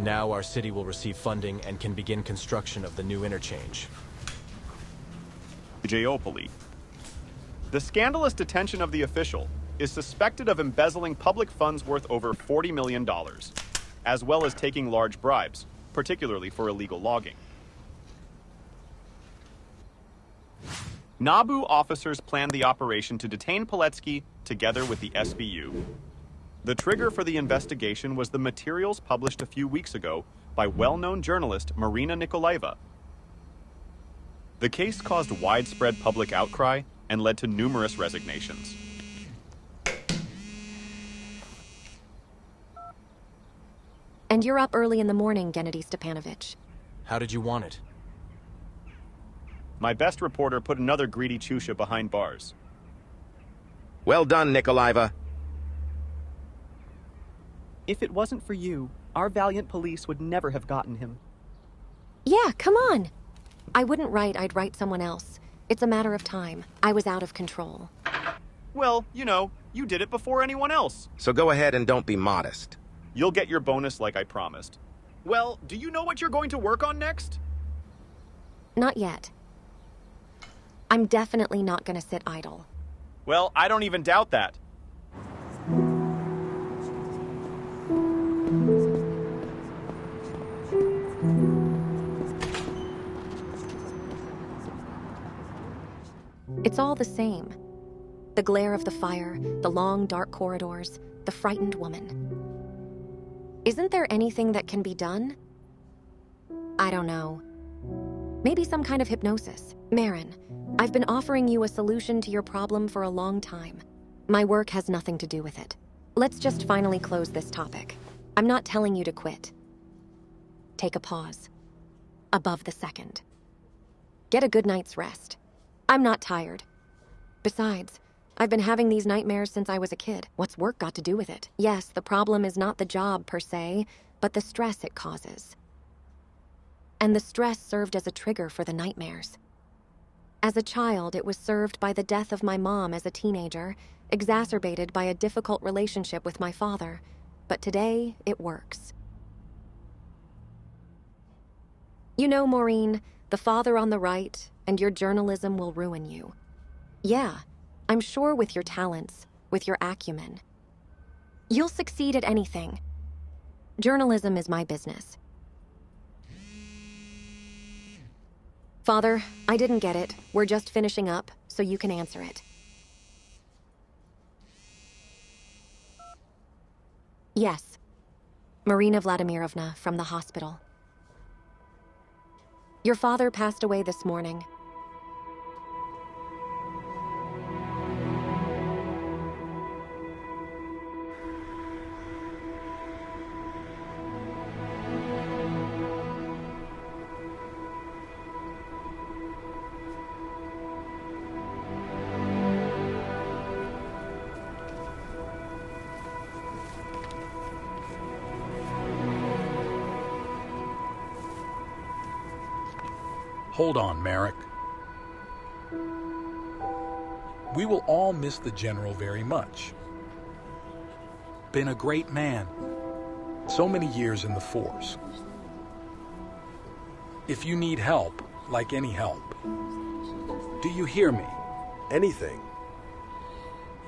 Now our city will receive funding and can begin construction of the new interchange. Geopoly. The scandalous detention of the official is suspected of embezzling public funds worth over $40 million, as well as taking large bribes, particularly for illegal logging. NABU officers planned the operation to detain Poletsky together with the SBU. The trigger for the investigation was the materials published a few weeks ago by well-known journalist Maryna Nikolayeva. The case caused widespread public outcry and led to numerous resignations. And you're up early in the morning, Gennady Stepanovich. How did you want it? My best reporter put another greedy Chusha behind bars. Well done, Nikolayeva. If it wasn't for you, our valiant police would never have gotten him. Yeah, come on. I wouldn't write, I'd write someone else. It's a matter of time. I was out of control. Well, you know, you did it before anyone else. So go ahead and don't be modest. You'll get your bonus like I promised. Well, do you know what you're going to work on next? Not yet. I'm definitely not gonna sit idle. Well, I don't even doubt that. It's all the same. The glare of the fire, the long, dark corridors, the frightened woman. Isn't there anything that can be done? I don't know. Maybe some kind of hypnosis. Marin, I've been offering you a solution to your problem for a long time. My work has nothing to do with it. Let's just finally close this topic. I'm not telling you to quit. Take a pause. Above the second. Get a good night's rest. I'm not tired. Besides, I've been having these nightmares since I was a kid. What's work got to do with it? Yes, the problem is not the job per se, but the stress it causes. And the stress served as a trigger for the nightmares. As a child, it was served by the death of my mom as a teenager, exacerbated by a difficult relationship with my father. But today, it works. You know, Maureen, the father on the right, and your journalism will ruin you. Yeah, I'm sure with your talents, with your acumen. You'll succeed at anything. Journalism is my business. Father, I didn't get it. We're just finishing up, so you can answer it. Yes. Marina Vladimirovna from the hospital. Your father passed away this morning. Hold on, Marek. We will all miss the General very much. Been a great man. So many years in the force. If you need help, like any help, do you hear me? Anything.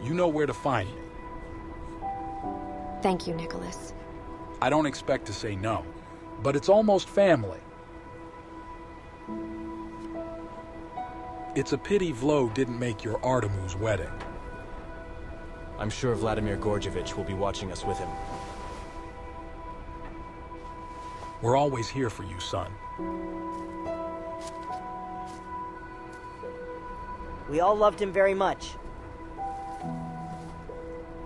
You know where to find me. Thank you, Nicholas. I don't expect to say no, but it's almost family. It's a pity Vlo didn't make your Artemu's wedding. I'm sure Vladimir Gorjevich will be watching us with him. We're always here for you, son. We all loved him very much.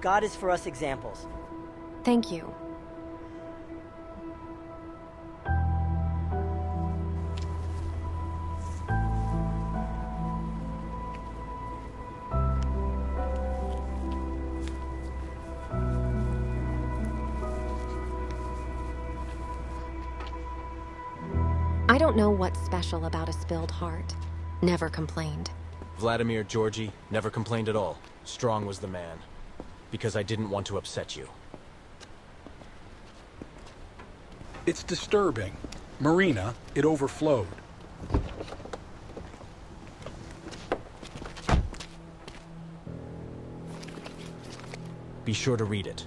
God is for us examples. Thank you. I don't know what's special about a spilled heart. Never complained. Vladimir Georgi never complained at all. Strong was the man. Because I didn't want to upset you. It's disturbing. Marina, it overflowed. Be sure to read it.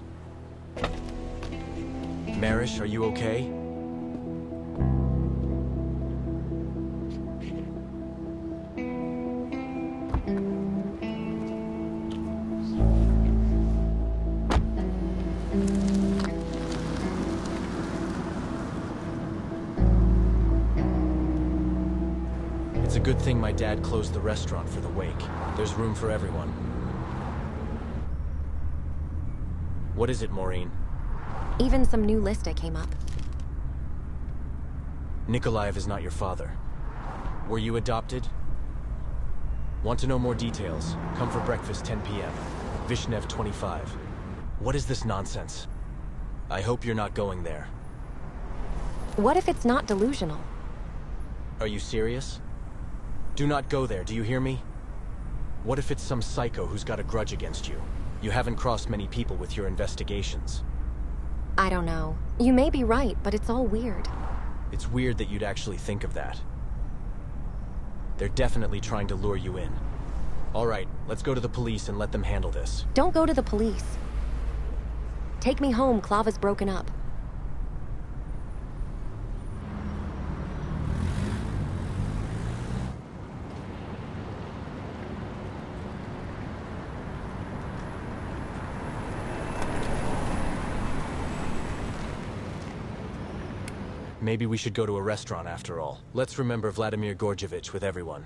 Marish, are you okay? It's a good thing my dad closed the restaurant for the wake. There's room for everyone. What is it, Maureen? Even some new lista came up. Nikolayev is not your father. Were you adopted? Want to know more details? Come for breakfast 10 p.m. Vishnev 25. What is this nonsense? I hope you're not going there. What if it's not delusional? Are you serious? Do not go there, do you hear me? What if it's some psycho who's got a grudge against you? You haven't crossed many people with your investigations. I don't know. You may be right, but it's all weird. It's weird that you'd actually think of that. They're definitely trying to lure you in. All right, let's go to the police and let them handle this. Don't go to the police. Take me home, Clava's broken up. Maybe we should go to a restaurant after all. Let's remember Vladimir Gorjevich with everyone.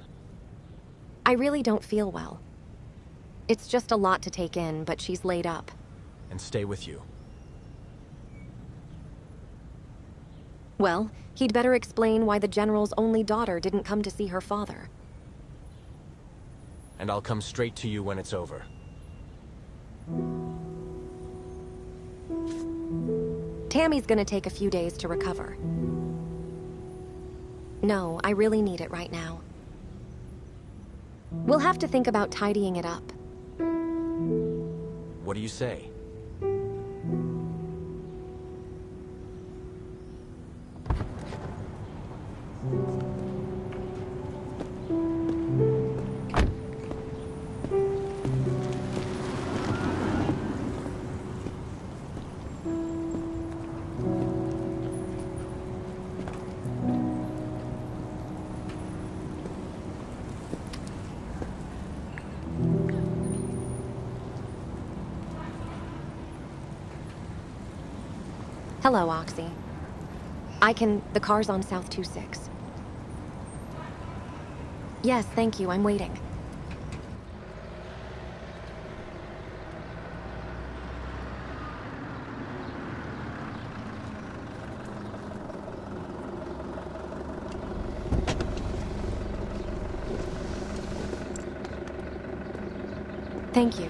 I really don't feel well. It's just a lot to take in, but she's laid up. And stay with you. Well, he'd better explain why the general's only daughter didn't come to see her father. And I'll come straight to you when it's over. Tammy's gonna take a few days to recover. No, I really need it right now. We'll have to think about tidying it up. What do you say? Hello, Oxy. The car's on South 26. Yes, thank you, I'm waiting. Thank you.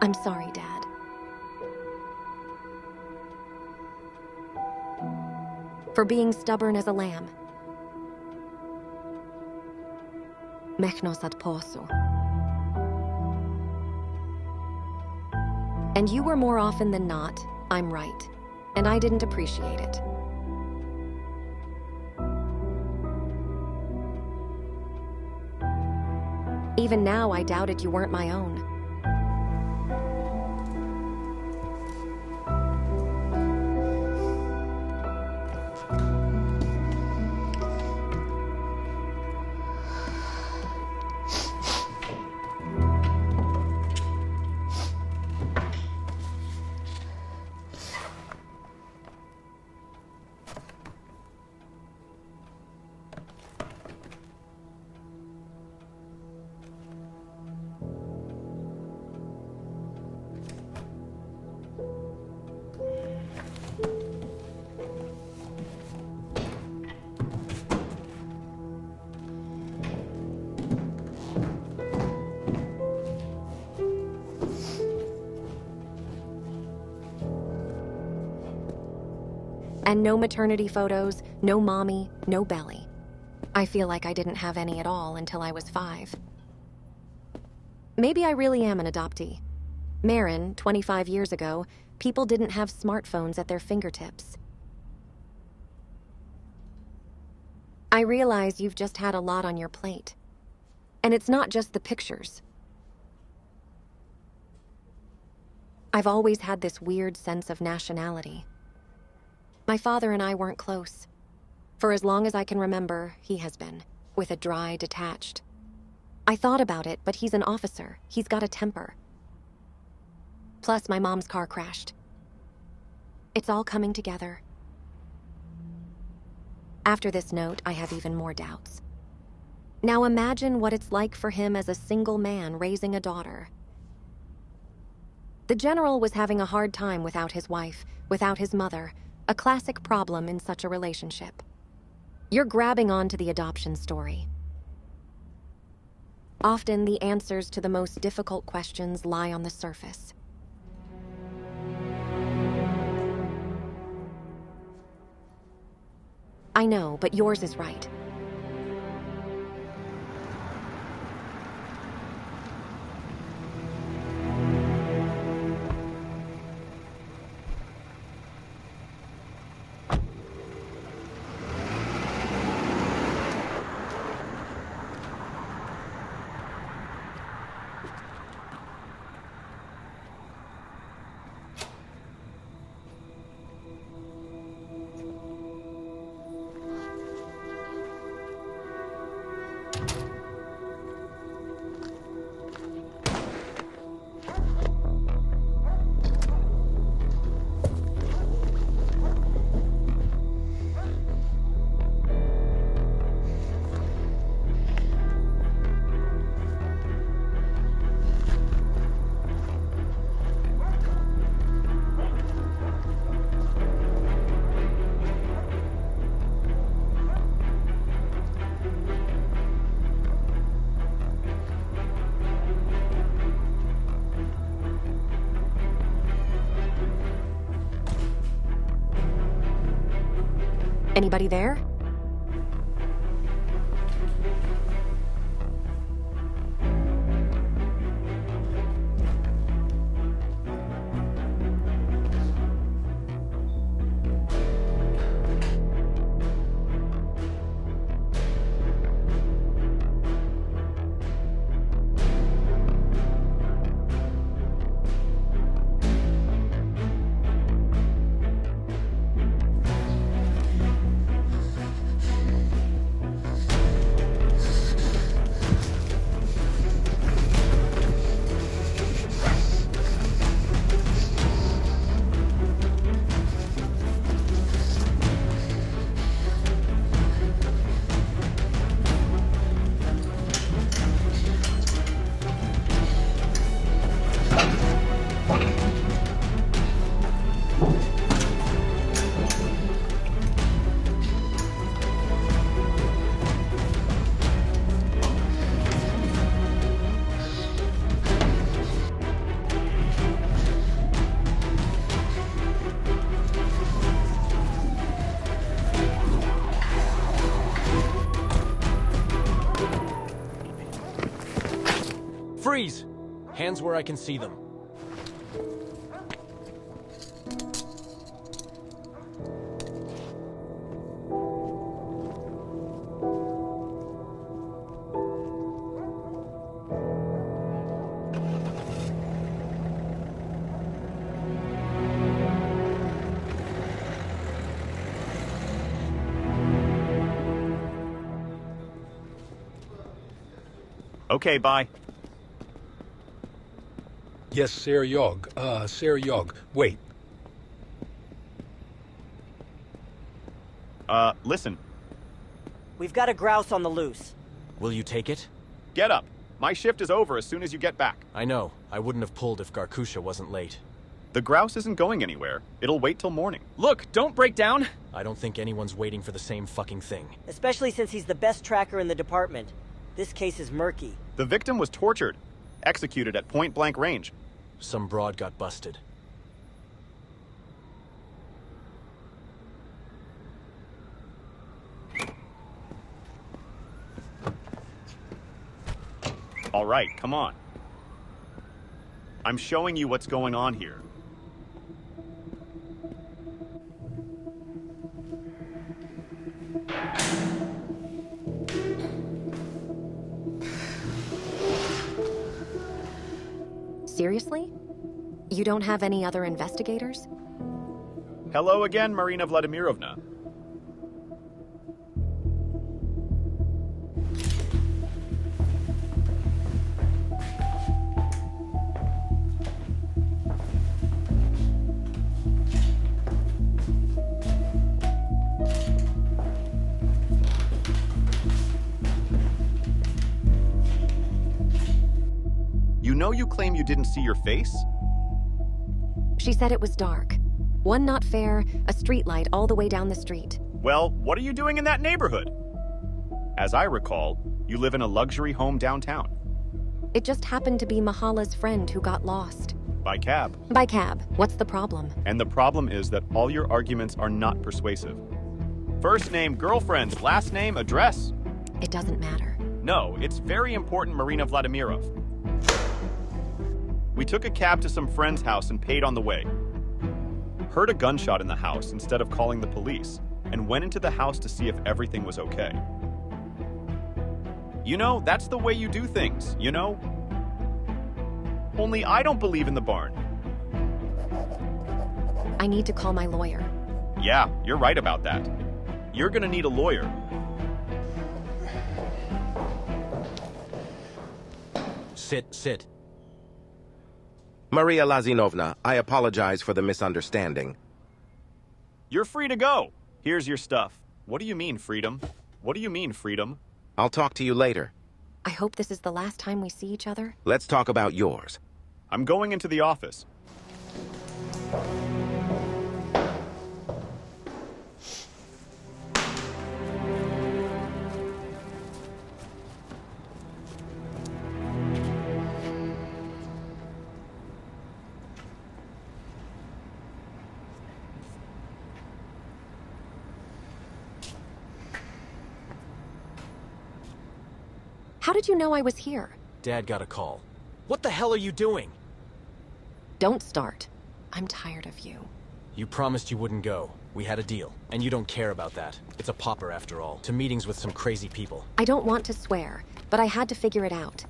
I'm sorry, Dad. For being stubborn as a lamb. Mechnos ad posu. And you were more often than not, I'm right. And I didn't appreciate it. Even now, I doubted you weren't my own. And no maternity photos, no mommy, no belly. I feel like I didn't have any at all until I was 5. Maybe I really am an adoptee. Marin, 25 years ago, people didn't have smartphones at their fingertips. I realize you've just had a lot on your plate. And it's not just the pictures. I've always had this weird sense of nationality. My father and I weren't close. For as long as I can remember, he has been, with a dry, detached. I thought about it, but he's an officer. He's got a temper. Plus, my mom's car crashed. It's all coming together. After this note, I have even more doubts. Now imagine what it's like for him as a single man raising a daughter. The general was having a hard time without his wife, without his mother, a classic problem in such a relationship. You're grabbing onto the adoption story. Often, the answers to the most difficult questions lie on the surface. I know, but yours is right. Anybody there? Freeze! Hands where I can see them. Okay, bye. Yes, Seryog. Seryog. Wait. Listen. We've got a grouse on the loose. Will you take it? Get up. My shift is over as soon as you get back. I know. I wouldn't have pulled if Garkusha wasn't late. The grouse isn't going anywhere. It'll wait till morning. Look, don't break down. I don't think anyone's waiting for the same fucking thing. Especially since he's the best tracker in the department. This case is murky. The victim was tortured, executed at point-blank range. Some broad got busted. All right, come on. I'm showing you what's going on here. Seriously? You don't have any other investigators? Hello again, Marina Vladimirovna. You know you claim you didn't see your face? She said it was dark. One not fair, a streetlight all the way down the street. Well, what are you doing in that neighborhood? As I recall, you live in a luxury home downtown. It just happened to be Mahala's friend who got lost. By cab. By cab. What's the problem? And the problem is that all your arguments are not persuasive. First name, girlfriend. Last name, address. It doesn't matter. No, it's very important, Marina Vladimirov. We took a cab to some friend's house and paid on the way. Heard a gunshot in the house instead of calling the police, and went into the house to see if everything was okay. You know, that's the way you do things, you know? Only I don't believe in the barn. I need to call my lawyer. Yeah, you're right about that. You're gonna need a lawyer. Sit. Maria Lazinovna, I apologize for the misunderstanding. You're free to go. Here's your stuff. What do you mean, freedom? What do you mean, freedom? I'll talk to you later. I hope this is the last time we see each other. Let's talk about yours. I'm going into the office. How did you know I was here? Dad got a call. What the hell are you doing? Don't start. I'm tired of you. You promised you wouldn't go. We had a deal. And you don't care about that. It's a pauper after all. To meetings with some crazy people. I don't want to swear, but I had to figure it out.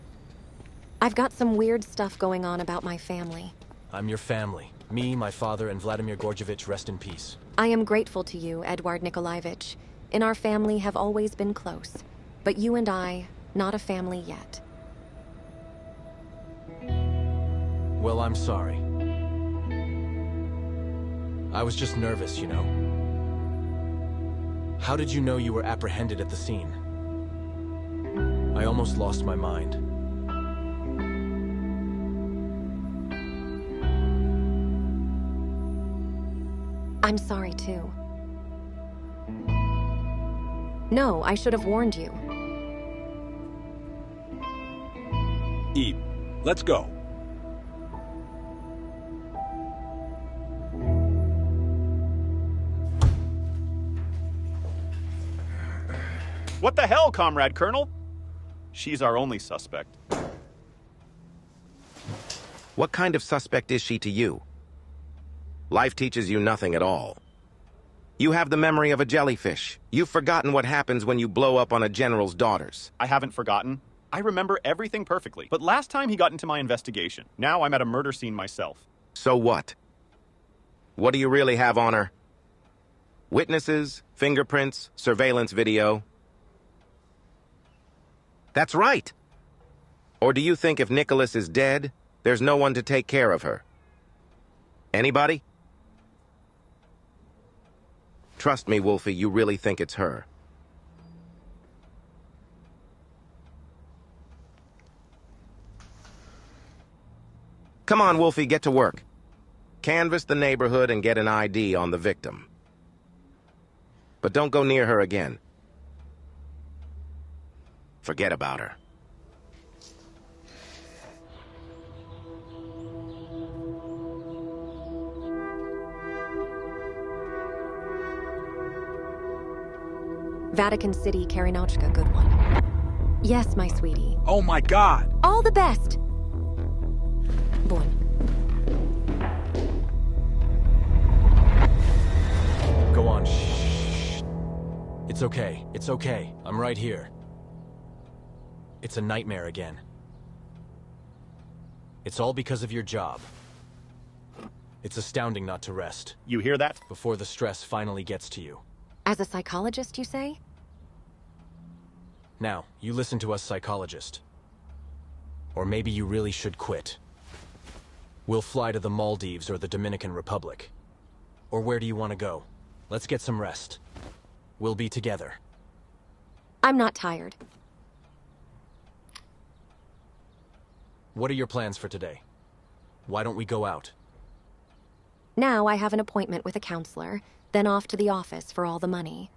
I've got some weird stuff going on about my family. I'm your family. Me, my father, and Vladimir Gorjevich rest in peace. I am grateful to you, Edward Nikolaevich. In our family have always been close. But you and I, not a family yet. Well, I'm sorry. I was just nervous, you know. How did you know you were apprehended at the scene? I almost lost my mind. I'm sorry, too. No, I should have warned you. Eve, let's go. What the hell, Comrade Colonel? She's our only suspect. What kind of suspect is she to you? Life teaches you nothing at all. You have the memory of a jellyfish. You've forgotten what happens when you blow up on a general's daughters. I haven't forgotten. I remember everything perfectly. But last time he got into my investigation. Now I'm at a murder scene myself. So what? What do you really have on her? Witnesses, fingerprints, surveillance video? That's right! Or do you think if Nicholas is dead, there's no one to take care of her? Anybody? Trust me, Wolfie, you really think it's her. Come on, Wolfie, get to work. Canvass the neighborhood and get an ID on the victim. But don't go near her again. Forget about her. Vatican City, Karinauchka, good one. Yes, my sweetie. Oh my God! All the best! Bon. Go on, shh. It's okay, it's okay. I'm right here. It's a nightmare again. It's all because of your job. It's astounding not to rest. You hear that? Before the stress finally gets to you. As a psychologist, you say? Now, you listen to us, psychologist. Or maybe you really should quit. We'll fly to the Maldives or the Dominican Republic. Or where do you want to go? Let's get some rest. We'll be together. I'm not tired. What are your plans for today? Why don't we go out? Now I have an appointment with a counselor, then off to the office for all the money.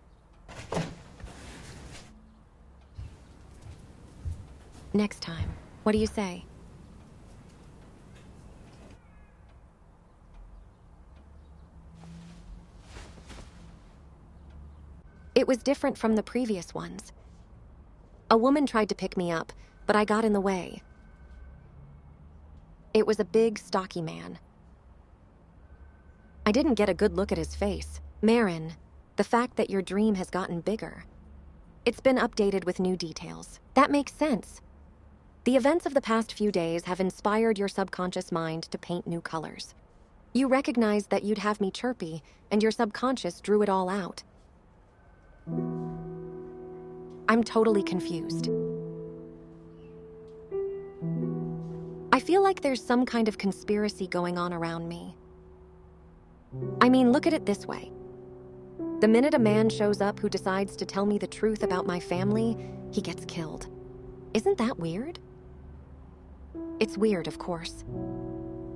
Next time. What do you say? It was different from the previous ones. A woman tried to pick me up, but I got in the way. It was a big, stocky man. I didn't get a good look at his face. Marin, the fact that your dream has gotten bigger. It's been updated with new details. That makes sense. The events of the past few days have inspired your subconscious mind to paint new colors. You recognized that you'd have me chirpy, and your subconscious drew it all out. I'm totally confused. I feel like there's some kind of conspiracy going on around me. I mean, look at it this way. The minute a man shows up who decides to tell me the truth about my family, he gets killed. Isn't that weird? It's weird, of course.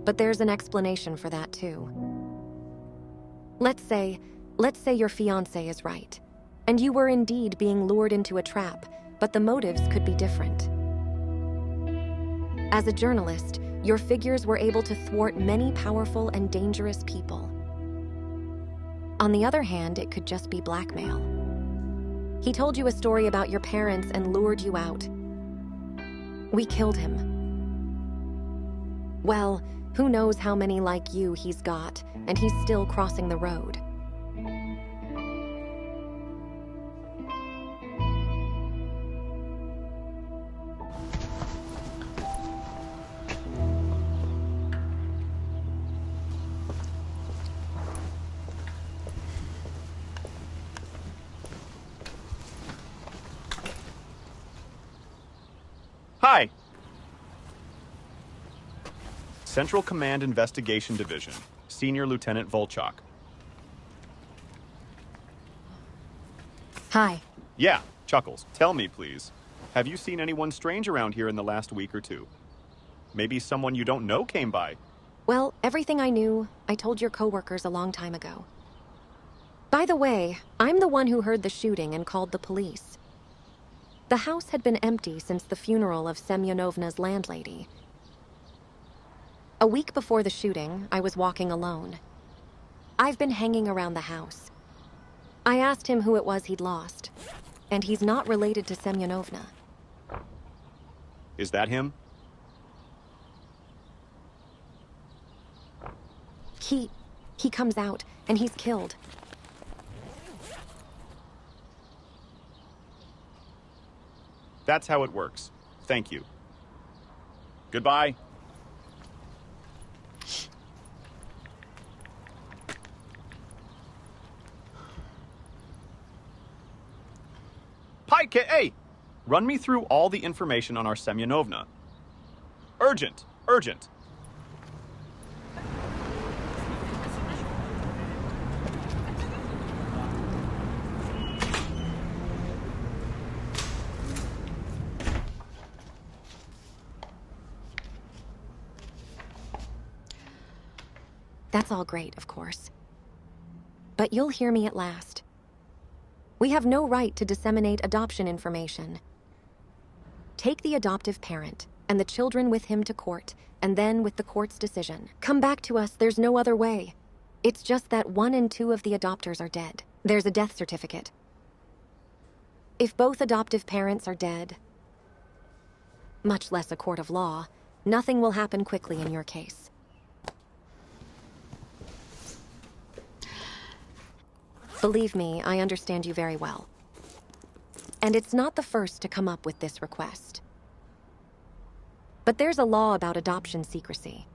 But there's an explanation for that, too. Let's say your fiancé is right, and you were indeed being lured into a trap, but the motives could be different. As a journalist, your figures were able to thwart many powerful and dangerous people. On the other hand, it could just be blackmail. He told you a story about your parents and lured you out. We killed him. Well, who knows how many like you he's got, and he's still crossing the road. Hi. Central Command Investigation Division, Senior Lieutenant Volchok. Hi. Yeah, Chuckles. Tell me, please. Have you seen anyone strange around here in the last week or two? Maybe someone you don't know came by. Well, everything I knew, I told your coworkers a long time ago. By the way, I'm the one who heard the shooting and called the police. The house had been empty since the funeral of Semyonovna's landlady. A week before the shooting, I was walking alone. I've been hanging around the house. I asked him who it was he'd lost, and he's not related to Semyonovna. Is that him? He comes out, and he's killed. That's how it works. Thank you. Goodbye. Pike, hey! Run me through all the information on our Semyonovna. Urgent! Urgent! That's all great, of course. But you'll hear me at last. We have no right to disseminate adoption information. Take the adoptive parent and the children with him to court, and then with the court's decision. Come back to us, there's no other way. It's just that 1 and 2 of the adopters are dead. There's a death certificate. If both adoptive parents are dead, much less a court of law, nothing will happen quickly in your case. Believe me, I understand you very well. And it's not the first to come up with this request. But there's a law about adoption secrecy.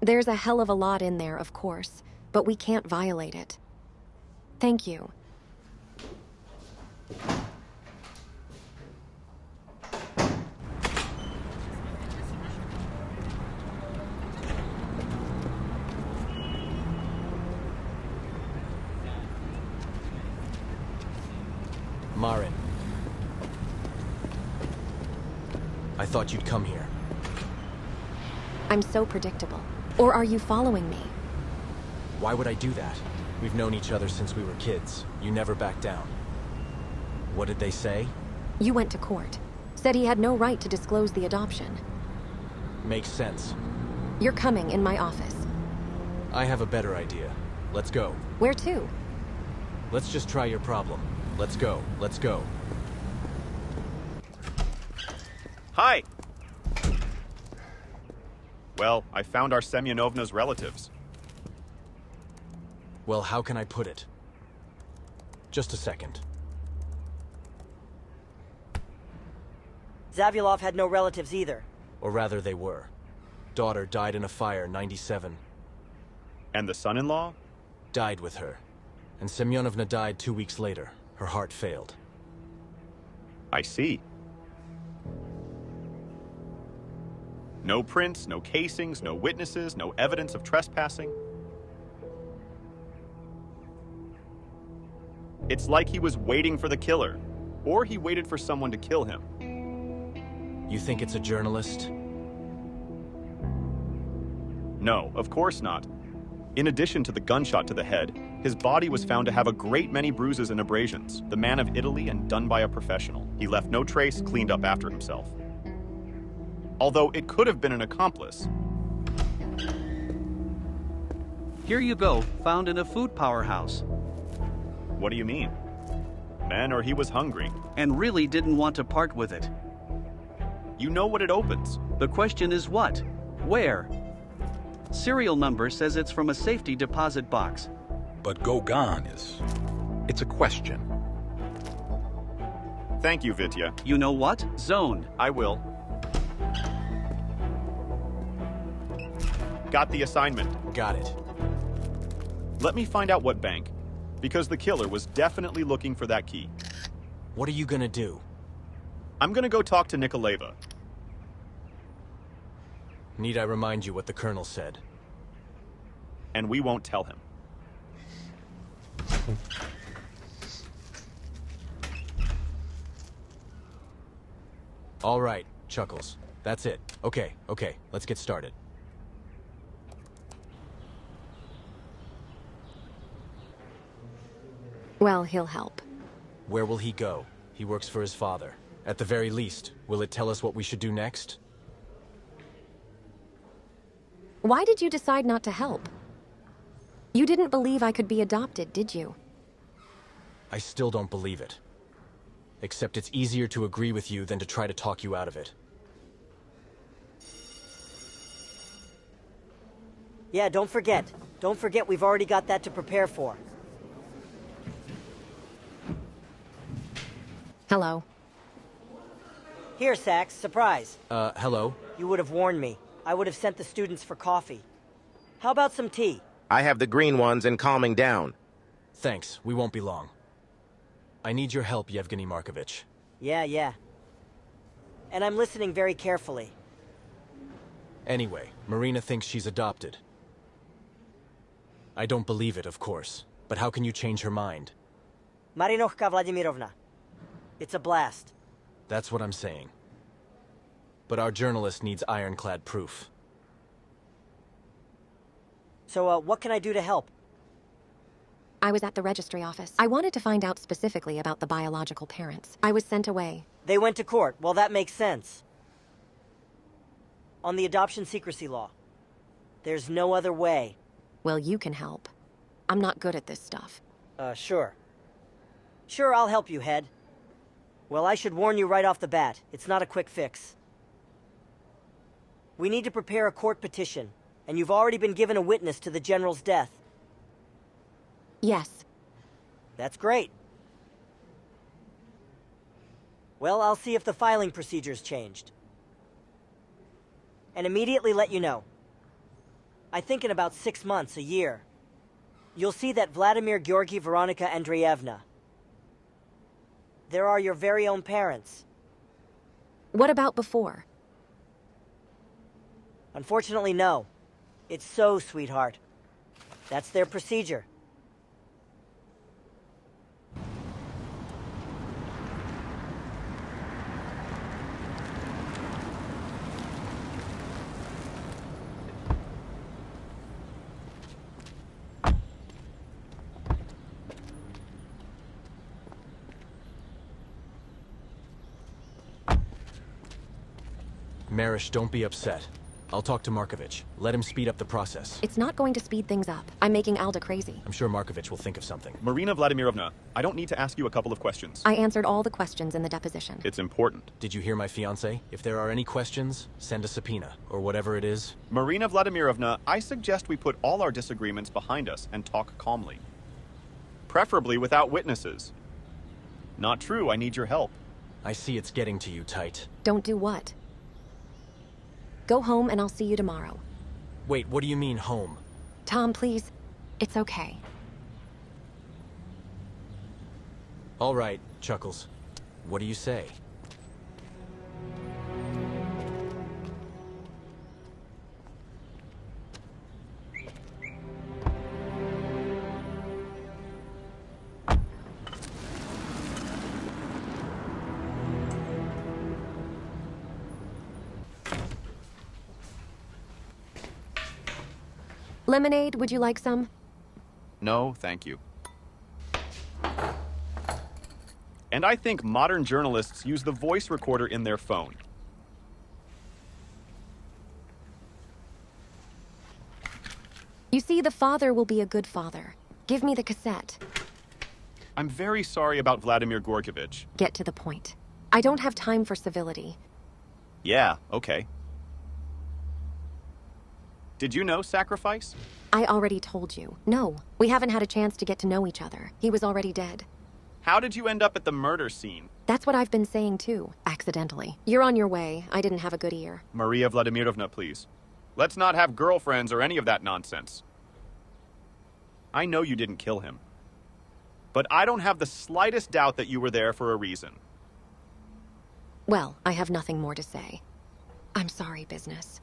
There's a hell of a lot in there, of course, but we can't violate it. Thank you. Marin. I thought you'd come here. I'm so predictable. Or are you following me? Why would I do that? We've known each other since we were kids. You never backed down. What did they say? You went to court. Said he had no right to disclose the adoption. Makes sense. You're coming in my office. I have a better idea. Let's go. Where to? Let's just try your problem. Let's go. Let's go. Hi! Well, I found our Semyonovna's relatives. Well, how can I put it? Just a second. Zavyalov had no relatives either. Or rather, they were. Daughter died in a fire, 97. And the son-in-law? Died with her. And Semyonovna died 2 weeks later. Her heart failed. I see. No prints, no casings, no witnesses, no evidence of trespassing. It's like he was waiting for the killer, or he waited for someone to kill him. You think it's a journalist? No, of course not. In addition to the gunshot to the head, his body was found to have a great many bruises and abrasions. The man of Italy and done by a professional. He left no trace, cleaned up after himself. Although it could have been an accomplice. Here you go, found in a food powerhouse. What do you mean? Man, or he was hungry. And really didn't want to part with it. You know what it opens. The question is what? Where? Serial number says it's from a safety deposit box. But Gauguin it's a question. Thank you, Vitya. You know what? Zone. I will. Got the assignment. Got it. Let me find out what bank, because the killer was definitely looking for that key. What are you gonna do? I'm gonna go talk to Nikolayeva. Need I remind you what the colonel said? And we won't tell him. All right, Chuckles. That's it. Okay, let's get started. Well, he'll help. Where will he go? He works for his father. At the very least, will it tell us what we should do next? Why did you decide not to help? You didn't believe I could be adopted, did you? I still don't believe it. Except it's easier to agree with you than to try to talk you out of it. Yeah, don't forget. Don't forget we've already got that to prepare for. Hello. Here, Sax, surprise. Hello? You would have warned me. I would have sent the students for coffee. How about some tea? I have the green ones and calming down. Thanks, we won't be long. I need your help, Yevgeny Markovich. Yeah. And I'm listening very carefully. Anyway, Marina thinks she's adopted. I don't believe it, of course. But how can you change her mind? Marinohka Vladimirovna. It's a blast. That's what I'm saying. But our journalist needs ironclad proof. So, what can I do to help? I was at the registry office. I wanted to find out specifically about the biological parents. I was sent away. They went to court. Well, that makes sense. On the adoption secrecy law. There's no other way. Well, you can help. I'm not good at this stuff. Sure. Sure, I'll help you, Head. Well, I should warn you right off the bat. It's not a quick fix. We need to prepare a court petition, and you've already been given a witness to the General's death. Yes. That's great. Well, I'll see if the filing procedure's changed. And immediately let you know. I think in about 6 months, a year, you'll see that Vladimir Georgy Veronica Andreevna. There are your very own parents. What about before? Unfortunately, no. It's so, sweetheart. That's their procedure. Marish, don't be upset. I'll talk to Markovich. Let him speed up the process. It's not going to speed things up. I'm making Alda crazy. I'm sure Markovich will think of something. Marina Vladimirovna, I don't need to ask you a couple of questions. I answered all the questions in the deposition. It's important. Did you hear my fiancé? If there are any questions, send a subpoena, or whatever it is. Marina Vladimirovna, I suggest we put all our disagreements behind us and talk calmly. Preferably without witnesses. Not true, I need your help. I see it's getting to you tight. Don't do what? Go home and I'll see you tomorrow. Wait, what do you mean, home? Tom, please. It's okay. All right, Chuckles. What do you say? Lemonade, would you like some? No, thank you. And I think modern journalists use the voice recorder in their phone. You see, the father will be a good father. Give me the cassette. I'm very sorry about Vladimir Gorkovich. Get to the point. I don't have time for civility. Yeah, okay. Did you know Sacrifice? I already told you. No, we haven't had a chance to get to know each other. He was already dead. How did you end up at the murder scene? That's what I've been saying too, accidentally. You're on your way. I didn't have a good ear. Maria Vladimirovna, please. Let's not have girlfriends or any of that nonsense. I know you didn't kill him. But I don't have the slightest doubt that you were there for a reason. Well, I have nothing more to say. I'm sorry, business.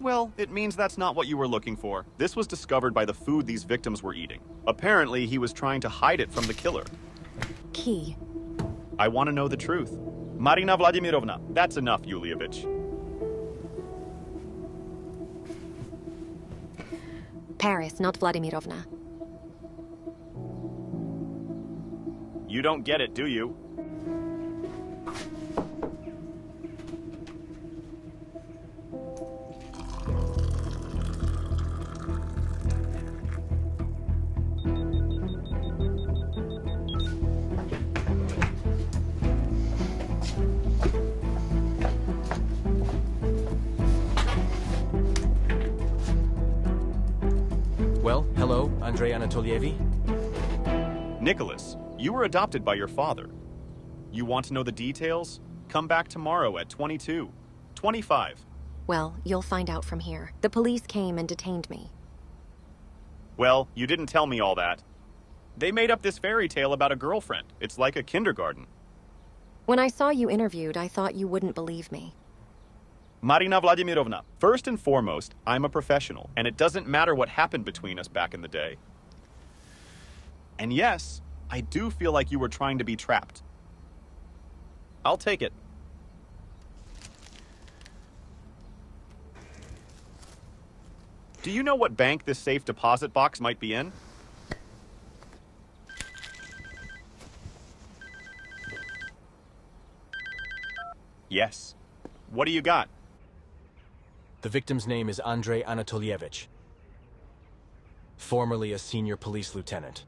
Well, it means that's not what you were looking for. This was discovered by the food these victims were eating. Apparently, he was trying to hide it from the killer. Key. I want to know the truth. Marina Vladimirovna, that's enough, Yulievich. Paris, not Vladimirovna. You don't get it, do you? Andrei Anatolievi? Nicholas, you were adopted by your father. You want to know the details? Come back tomorrow at 22, 25. Well, you'll find out from here. The police came and detained me. Well, you didn't tell me all that. They made up this fairy tale about a girlfriend. It's like a kindergarten. When I saw you interviewed, I thought you wouldn't believe me. Marina Vladimirovna, first and foremost, I'm a professional, and it doesn't matter what happened between us back in the day. And yes, I do feel like you were trying to be trapped. I'll take it. Do you know what bank this safe deposit box might be in? Yes. What do you got? The victim's name is Andrei Anatolievich. Formerly a senior police lieutenant.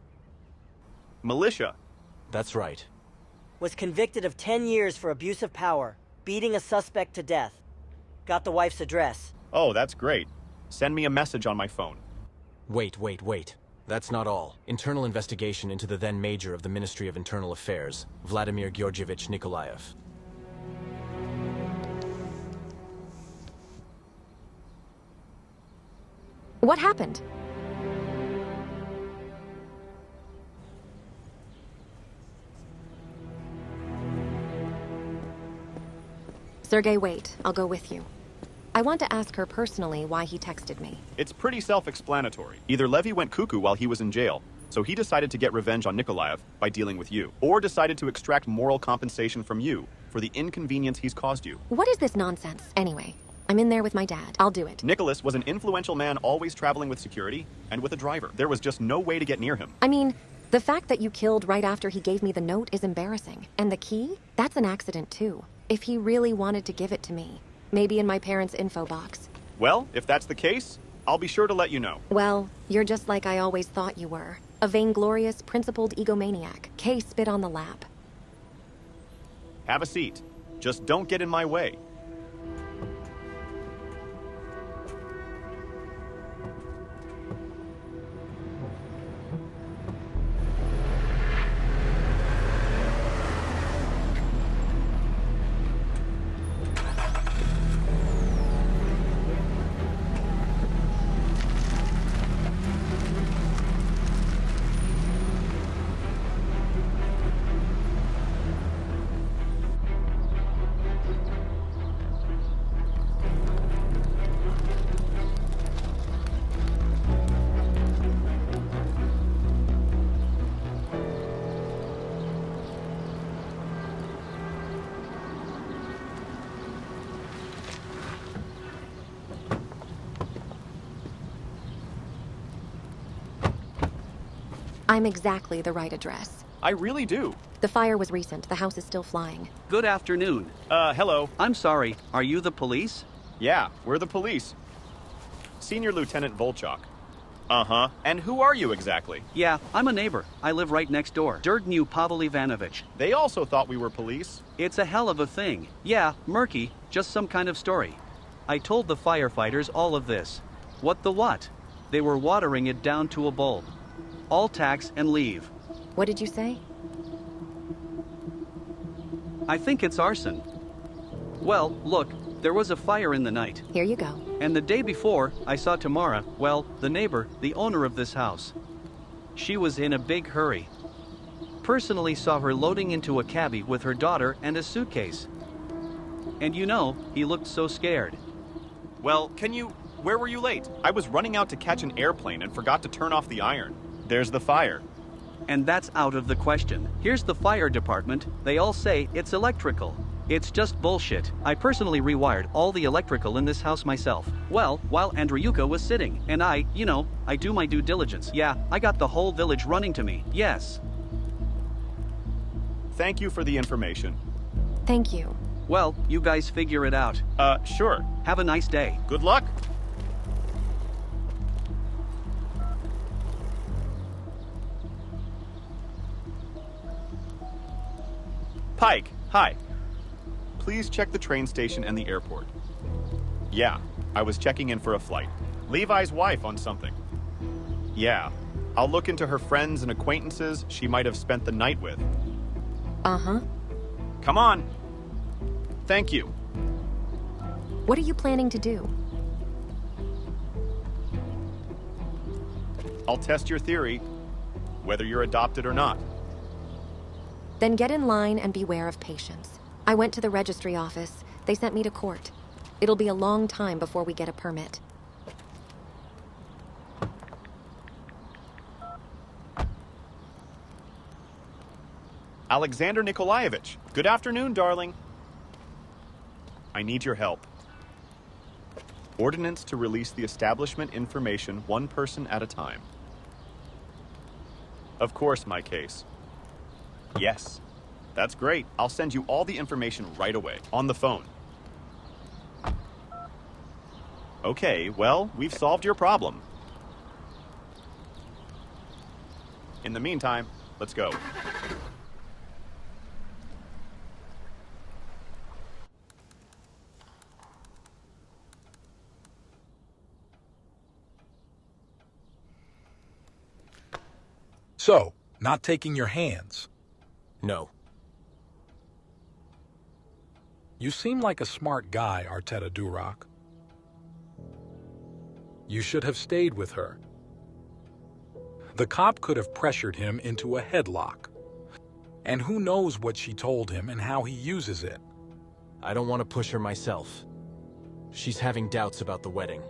Militia. That's right. Was convicted of 10 years for abuse of power, beating a suspect to death. Got the wife's address. Oh, that's great. Send me a message on my phone. Wait. That's not all. Internal investigation into the then Major of the Ministry of Internal Affairs, Vladimir Georgievich Nikolayev. What happened? Sergei, wait. I'll go with you. I want to ask her personally why he texted me. It's pretty self-explanatory. Either Levy went cuckoo while he was in jail, so he decided to get revenge on Nikolayev by dealing with you, or decided to extract moral compensation from you for the inconvenience he's caused you. What is this nonsense? Anyway, I'm in there with my dad. I'll do it. Nicholas was an influential man always traveling with security and with a driver. There was just no way to get near him. I mean, the fact that you killed right after he gave me the note is embarrassing. And the key? That's an accident too. If he really wanted to give it to me. Maybe in my parents' info box. Well, if that's the case, I'll be sure to let you know. Well, you're just like I always thought you were. A vainglorious, principled egomaniac. Case spit on the lap. Have a seat. Just don't get in my way. I'm exactly the right address. I really do. The fire was recent. The house is still flying. Good afternoon. Hello. I'm sorry. Are you the police? Yeah, we're the police. Senior Lieutenant Volchok. Uh-huh. And who are you exactly? Yeah, I'm a neighbor. I live right next door. Dirk knew Pavel Ivanovich. They also thought we were police. It's a hell of a thing. Yeah, murky. Just some kind of story. I told the firefighters all of this. What the what? They were watering it down to a bulb. All tax and leave. What did you say? I think it's arson. Well, look, there was a fire in the night. Here you go. And the day before, I saw Tamara, well, the neighbor, the owner of this house. She was in a big hurry. Personally saw her loading into a cabbie with her daughter and a suitcase. And you know, he looked so scared. Well, where were you late? I was running out to catch an airplane and forgot to turn off the iron. There's the fire. And that's out of the question. Here's the fire department. They all say it's electrical. It's just bullshit. I personally rewired all the electrical in this house myself. Well, while Andreyuka was sitting. And I do my due diligence. Yeah, I got the whole village running to me. Yes. Thank you for the information. Thank you. Well, you guys figure it out. Sure. Have a nice day. Good luck. Pike, hi. Please check the train station and the airport. Yeah, I was checking in for a flight. Levi's wife on something. Yeah, I'll look into her friends and acquaintances she might have spent the night with. Uh-huh. Come on. Thank you. What are you planning to do? I'll test your theory, whether you're adopted or not. Then get in line and beware of patience. I went to the registry office. They sent me to court. It'll be a long time before we get a permit. Alexander Nikolayevich, good afternoon, darling. I need your help. Ordinance to release the establishment information one person at a time. Of course, my case. Yes. That's great. I'll send you all the information right away, on the phone. Okay, well, we've solved your problem. In the meantime, let's go. So, not taking your hands. No. You seem like a smart guy, Arteta Duroc. You should have stayed with her. The cop could have pressured him into a headlock. And who knows what she told him and how he uses it. I don't want to push her myself. She's having doubts about the wedding.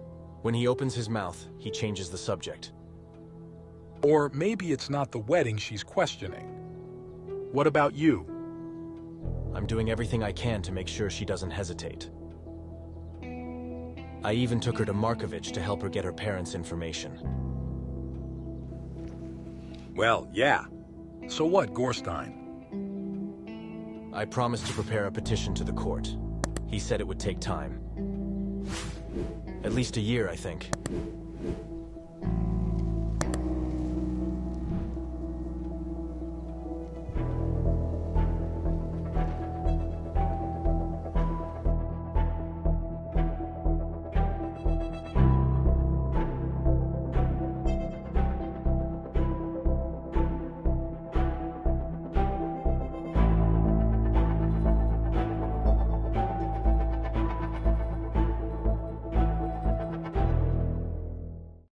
When he opens his mouth, he changes the subject. Or maybe it's not the wedding she's questioning. What about you? I'm doing everything I can to make sure she doesn't hesitate. I even took her to Markovich to help her get her parents' information. Well, yeah. So what, Gorstein? I promised to prepare a petition to the court. He said it would take time. At least a year, I think.